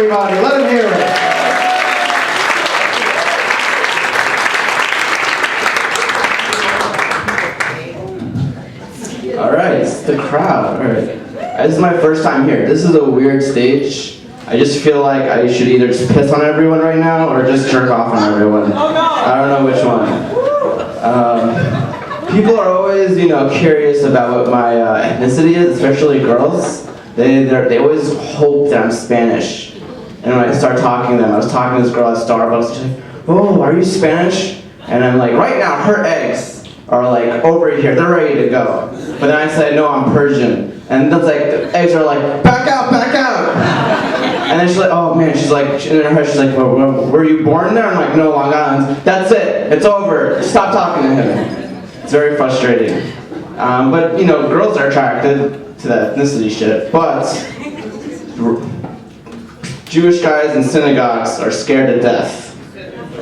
everybody. Let them hear it. All right, it's the crowd. All right. This is my first time here. This is a weird stage. I just feel like I should either just piss on everyone right now or just jerk off on everyone. I don't know which one. People are always, curious about what my ethnicity is, especially girls. They always hope that I'm Spanish. And when I start talking to them, I was talking to this girl at Starbucks. She's like, "Oh, are you Spanish?" And I'm like, right now, her eggs are like over here. They're ready to go. But then I said, "No, I'm Persian." And that's like, the eggs are like, "Back out, back out." And then she's like, "Oh man," she's like, in her head, she's like, well, "Were you born there?" I'm like, "No, Long Island." "That's it. It's over. Stop talking to him." It's very frustrating. But girls are attracted to that ethnicity shit. But Jewish guys in synagogues are scared to death.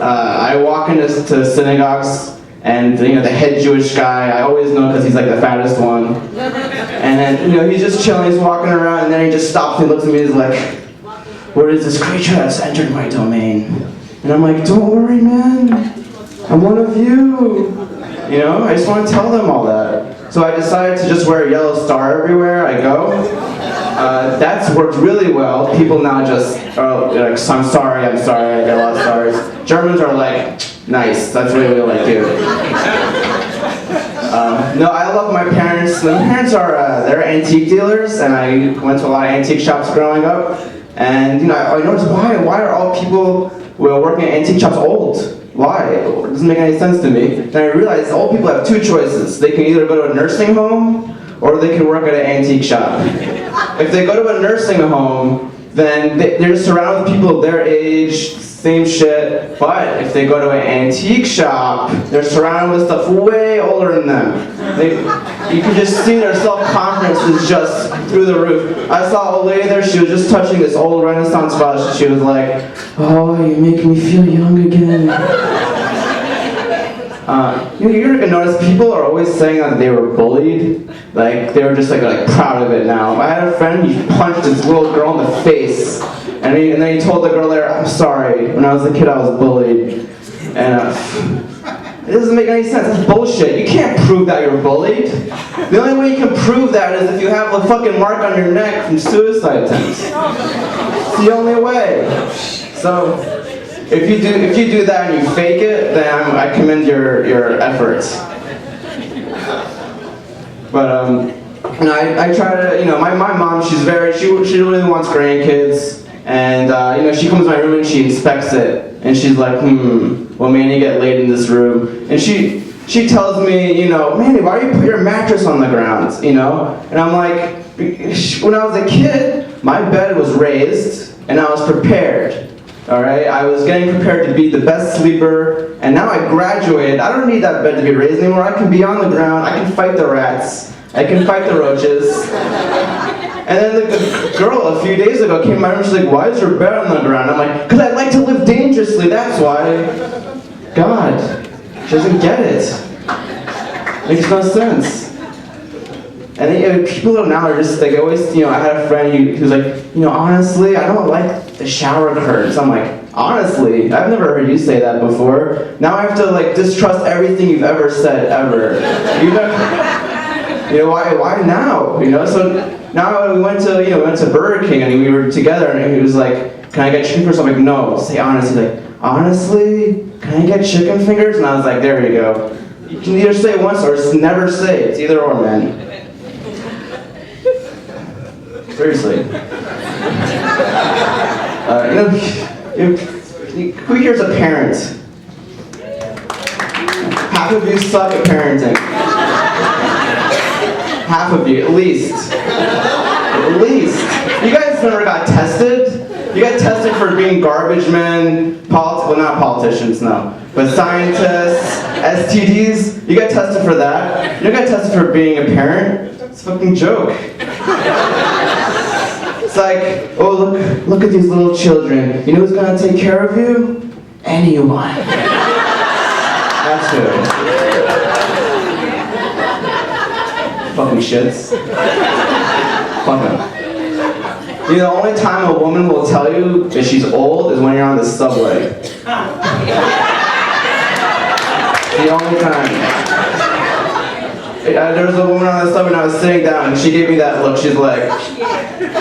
I walk into synagogues, and the head Jewish guy, I always know because he's like the fattest one. And then he's just chilling, he's walking around, and then he just stops and looks at me and he's like, "What is this creature that's entered my domain?" And I'm like, "Don't worry, man. I'm one of you." I just want to tell them all that. So I decided to just wear a yellow star everywhere I go. That's worked really well. People now just are like, "I'm sorry, I get a lot of stars." Germans are like, "Nice, that's really what I do." No, I love my parents. My parents are, they're antique dealers, and I went to a lot of antique shops growing up. And I noticed, why are all people working at antique shops old? Why? It doesn't make any sense to me. And I realized old people have two choices. They can either go to a nursing home, or they can work at an antique shop. If they go to a nursing home, then they're just surrounded with people their age, same shit. But if they go to an antique shop, they're surrounded with stuff way older than them. You can just see their self-confidence is just through the roof. I saw a old lady there, she was just touching this old Renaissance vase. She was like, "Oh, you make me feel young again." You ever notice people are always saying that they were bullied? Like, they were just like proud of it now. I had a friend, he punched this little girl in the face. And then he told the girl there, "I'm sorry, when I was a kid I was bullied." And it doesn't make any sense, it's bullshit. You can't prove that you're bullied. The only way you can prove that is if you have a fucking mark on your neck from suicide attempts. It's the only way. So, if you do that and you fake it, then I commend your efforts. But I try to, my mom, she really wants grandkids. And, she comes to my room and she inspects it. And she's like, "Will Manny get laid in this room?" And she tells me, "Manny, why do you put your mattress on the ground?" And I'm like, when I was a kid, my bed was raised and I was prepared. All right? I was getting prepared to be the best sleeper. And now I graduated. I don't need that bed to be raised anymore. I can be on the ground. I can fight the rats. I can fight the roaches. And then the girl a few days ago came to my room, she's like, "Why is your bed on the ground?" I'm like, "Because I like to live dangerously, that's why." God, she doesn't get it. Makes no sense. And then, people now are just like, always, I had a friend who's like, "Honestly, I don't like the shower curtains." I'm like, "Honestly? I've never heard you say that before." Now I have to distrust everything you've ever said, ever. Why now? So now we went to Burger King and we were together and he was like, "Can I get chicken fingers?" I'm like, "No, say honestly." He's like, "Honestly, can I get chicken fingers?" And I was like, "There you go. You can either say it once or never say it. It's either or, man." Seriously. Who here's a parent? Half of you suck at parenting. Half of you, at least. At least. You guys never got tested? You got tested for being garbage men, well, not politicians, no, but scientists, STDs. You got tested for that. You got tested for being a parent. It's a fucking joke. It's like, "Oh, look at these little children. You know who's gonna take care of you? Anyone." That's who. Fucking shits. Fuck them. You know, the only time a woman will tell you if she's old is when you're on the subway. The only time. There was a woman on the subway and I was sitting down and she gave me that look. She's like,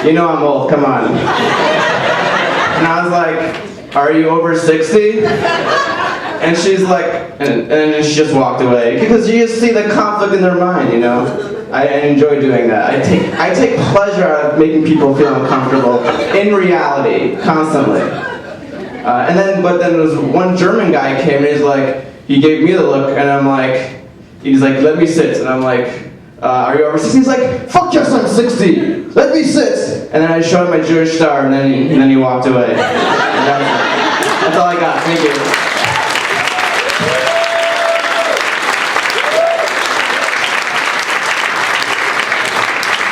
you know I'm old, come on. And I was like, are you over 60? And she's like, and then she just walked away. Because you just see the conflict in their mind, you know? I enjoy doing that. I take pleasure out of making people feel uncomfortable in reality, constantly. But then there was one German guy came and he gave me the look, and I'm like, he's like, let me sit. And I'm like, are you over 60? He's like, fuck yes, I'm 60. Let me sit. And then I showed him my Jewish star, and then he walked away. That's all I got. Thank you.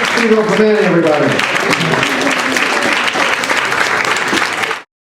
Let's give it up for Manny, everybody.